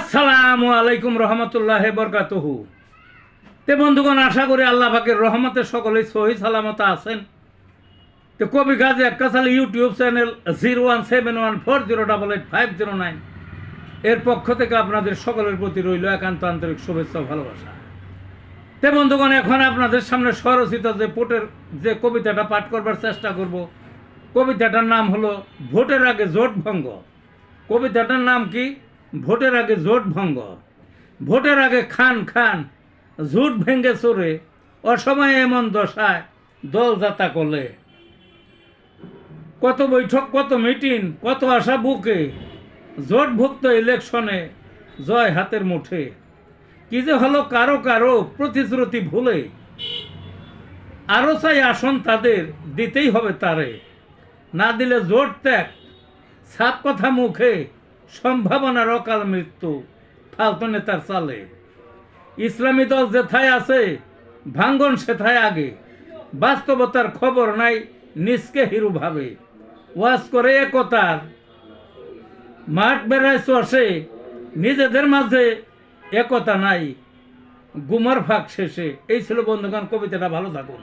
আসসালামু আলাইকুম রহমতুল্লাহ বরকাতুহু। তে বন্ধুগণ, আশা করি আল্লাহ পাকের রহমতে সকলেই সহি সালামত আছেন। তো কবি গাজী আক্কাস আলী ইউটিউব চ্যানেল 017140885009 এর পক্ষ থেকে আপনাদের সকলের প্রতি রইল একান্ত আন্তরিক শুভেচ্ছা ও ভালোবাসা। তে বন্ধুগণ, এখন আপনাদের সামনে স্বরচিত যে পোটের যে কবিতাটা পাঠ করবার চেষ্টা করব, কবিতাটার নাম হলো ভোটের আগে জোট ভঙ্গ। কবিতাটার নাম কি? ভোটের আগে জোট ভঙ্গ। ভোটের আগে খান খান ঝুট ভেঙ্গে চড়ে, অসময়ে এমন দশায় দল যাতা করলে। কত বৈঠক, কত মিটিং, কত আশা বুকে, জোটভুক্ত ইলেকশনে জয় হাতের মুঠে। কি যে হলো কারো কারো প্রতিশ্রুতি ভুলে, আরো চাই আসন তাদের, দিতেই হবে তারে। না দিলে জোট ত্যাগ, সাপ কথা মুখে, সম্ভাবনার অকাল মৃত্যু ফালতু নেতার চালে। ইসলামী দল যেথায় আছে, ভাঙ্গন সেথায় আগে। বাস্তবতার খবর নাই, নিজকে হিরু ভাবে। ওয়াজ করে একতার, মাঠ বেড়ায় চষে, নিজেদের মাঝে একতা নাই, গুমার ফাঁক শেষে। এই ছিল বন্ধুগণ কবিতাটা। ভালো থাকুন।